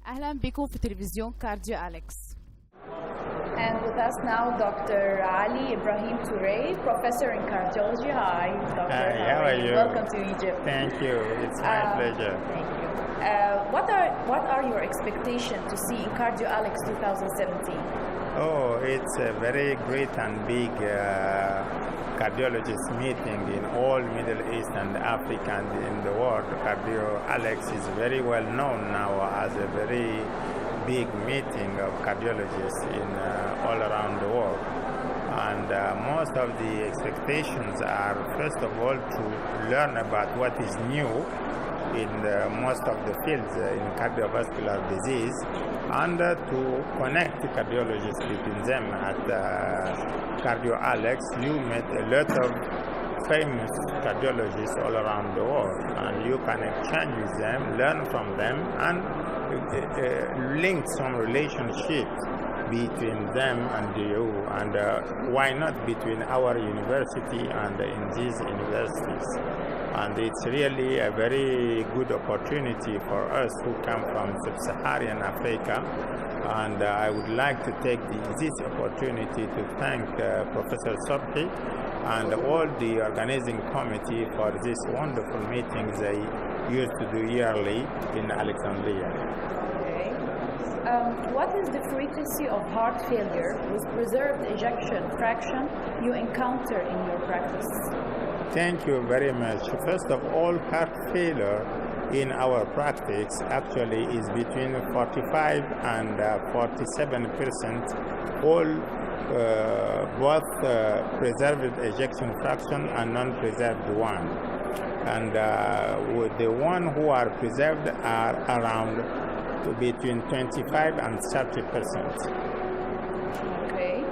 أهلا بكم في تلفزيون كارديو أليكس. And with us now, Dr.Ali Ebrahim Toure, professor in cardiology. Hi, Dr. Hi, how are you? Welcome to Egypt. Thank you. It's my pleasure. Thank you. What are your expectations to see in CardioAlex 2017? Oh, it's a very great and big cardiologist meeting in all Middle East and Africa and in the world. CardioAlex is very well known now as a very big meeting of cardiologists in all around the world. And most of the expectations are, first of all, to learn about what is new in most of the fields in cardiovascular disease, and to connect the cardiologists between them. At CardioAlex, you met a lot of famous cardiologists all around the world, and you can exchange with them, learn from them, and link some relationships between them and you, and why not between our university and in these universities. And it's really a very good opportunity for us who come from sub-Saharan Africa. And I would like to take this opportunity to thank Professor Sobhi and all the organizing committee for this wonderful meetings they used to do yearly in Alexandria. Okay. What is the frequency of heart failure with preserved ejection fraction you encounter in your practice? Thank you very much. First of all, heart failure in our practice actually is between 45 and 47%, all both preserved ejection fraction and non-preserved one. And with the one who are preserved are around between 25 and 30%. Okay.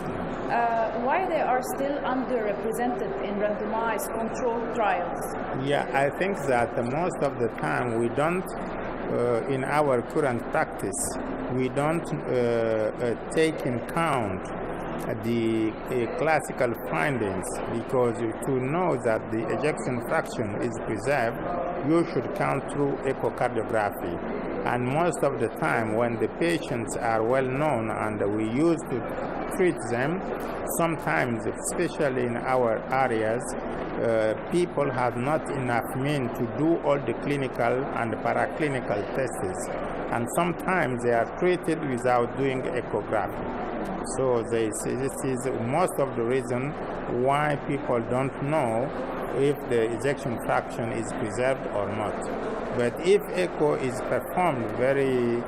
Why they are still underrepresented in randomized controlled trials? Yeah, I think that most of the time we don't, in our current practice, we don't take in count the classical findings, because to know that the ejection fraction is preserved, you should count through echocardiography. And most of the time when the patients are well known and we used to treat them, sometimes, especially in our areas, people have not enough means to do all the clinical and paraclinical tests, and sometimes they are treated without doing echography. So this is most of the reason why people don't know if the ejection fraction is preserved or not. But if echo is performed very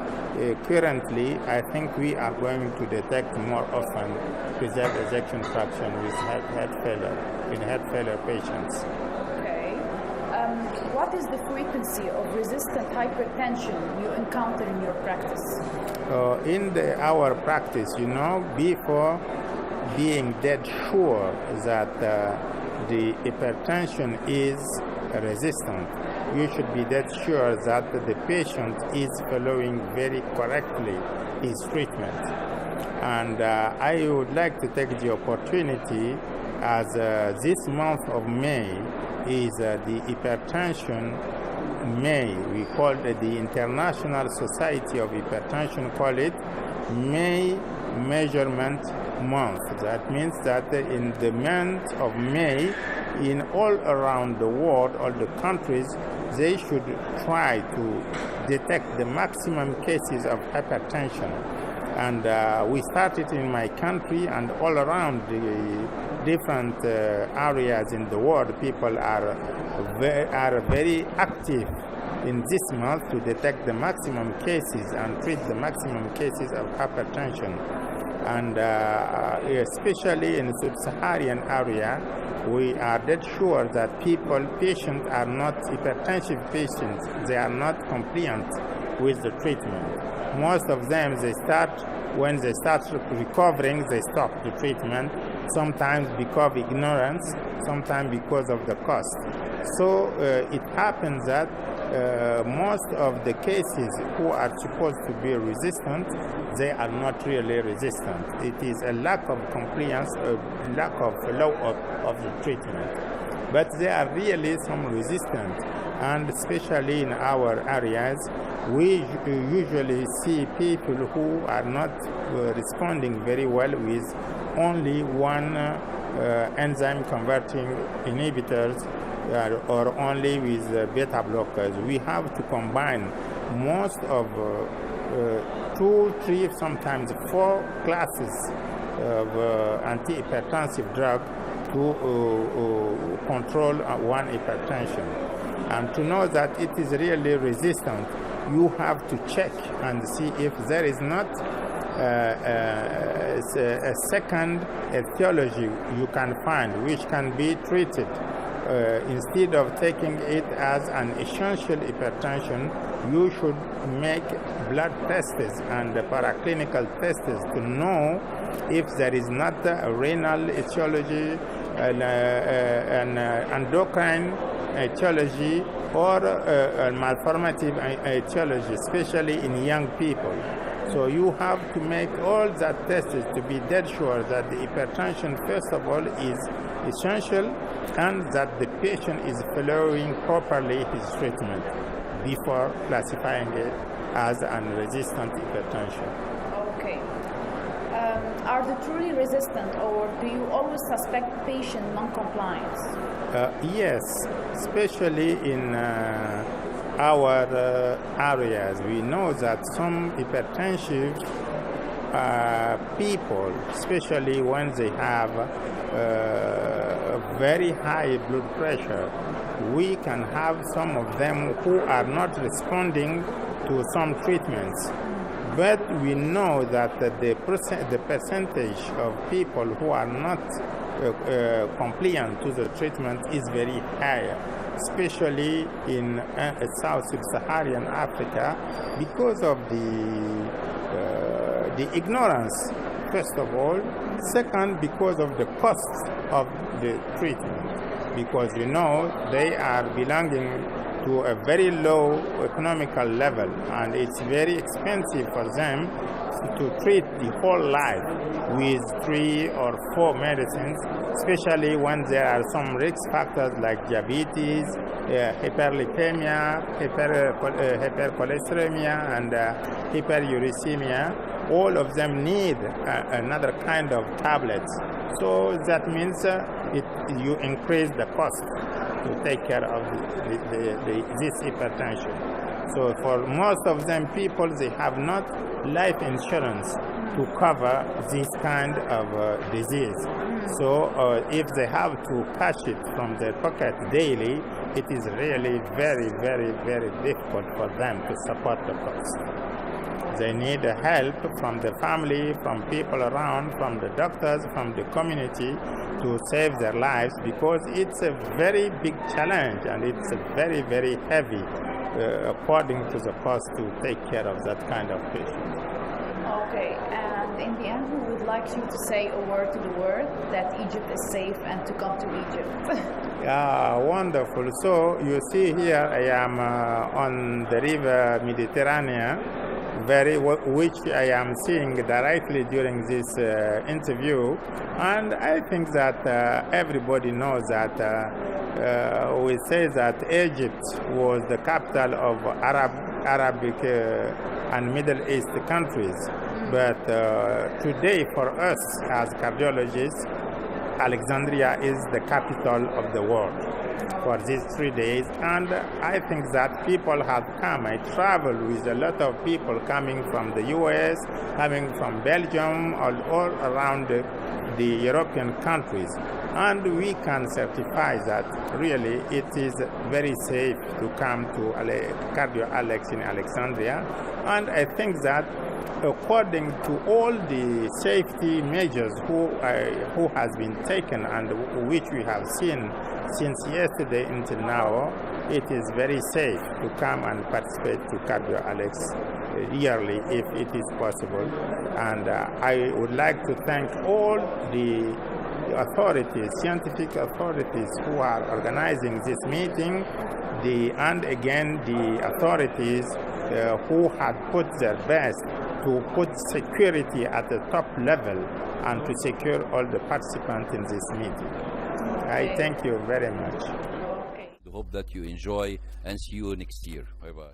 currently, I think we are going to detect more often preserved ejection fraction with heart failure patients. Okay. What is the frequency of resistant hypertension you encounter in your practice? In our practice, before being dead sure that the hypertension is resistant, you should be dead sure that the patient is following very correctly his treatment. And I would like to take the opportunity, as this month of May is the hypertension May. We call it the International Society of Hypertension, call it May Measurement Month. That means that in the month of May, in all around the world, all the countries, they should try to detect the maximum cases of hypertension. And we started in my country, and all around the different areas in the world, people are very active in this month to detect the maximum cases and treat the maximum cases of hypertension. And especially in the sub-Saharan area, we are dead sure that patients are not hypertensive patients. They are not compliant with the treatment. Most of them, when they start recovering, they stop the treatment, sometimes because of ignorance, sometimes because of the cost. So it happens that most of the cases who are supposed to be resistant, they are not really resistant. It is a lack of compliance, a lack of follow-up of the treatment. But there are really some resistance and especially in our areas, we usually see people who are not responding very well with only one enzyme converting inhibitors or only with beta blockers. We have to combine most of 2, 3, sometimes 4 classes of antihypertensive drug to control one hypertension. And to know that it is really resistant, you have to check and see if there is not a second etiology you can find which can be treated. Instead of taking it as an essential hypertension, you should make blood tests and paraclinical tests to know if there is not a renal etiology, an endocrine etiology, or a malformative etiology, especially in young people. So you have to make all that tests to be dead sure that the hypertension, first of all, is essential and that the patient is following properly his treatment before classifying it as unresistant hypertension. Okay. Are they truly resistant, or do you always suspect patient non-compliance? Yes, especially in our areas. We know that some hypertensive people, especially when they have very high blood pressure, we can have some of them who are not responding to some treatments. But we know that the percentage of people who are not compliant to the treatment is very high, especially in Sub-Saharan Africa, because of the ignorance, first of all. Second, because of the cost of the treatment, because you know they are belonging to a very low economical level, and it's very expensive for them to treat the whole life with 3 or 4 medicines, especially when there are some risk factors like diabetes, hyperlipemia, hypercholesteremia, and hyperuricemia. All of them need another kind of tablets. So that means you increase the cost to take care of this hypertension. So for most of them people, they have not life insurance to cover this kind of disease. So if they have to cash it from their pocket daily, it is really very, very, very difficult for them to support the cost. They need help from the family, from people around, from the doctors, from the community to save their lives, because it's a very big challenge and it's very, very heavy according to the cost to take care of that kind of patient. Okay, and in the end, we would like you to say a word to the world that Egypt is safe and to come to Egypt. Yeah, wonderful. So you see here I am on the river Mediterranean, which I am seeing directly during this interview, and I think that everybody knows that we say that Egypt was the capital of Arabic and Middle East countries, but today for us as cardiologists, Alexandria is the capital of the world for these 3 days, and I think that people have come. I traveled with a lot of people coming from the US, coming from Belgium, all around the European countries, and we can certify that really it is very safe to come to CardioAlex in Alexandria. And I think that according to all the safety measures who has been taken and which we have seen since yesterday until now, it is very safe to come and participate to CardioAlex yearly if it is possible. And I would like to thank all the authorities, scientific authorities who are organizing this meeting, and again the authorities who had put their best to put security at the top level and to secure all the participants in this meeting. I thank you very much. Hope that you enjoy and see you next year. Bye-bye.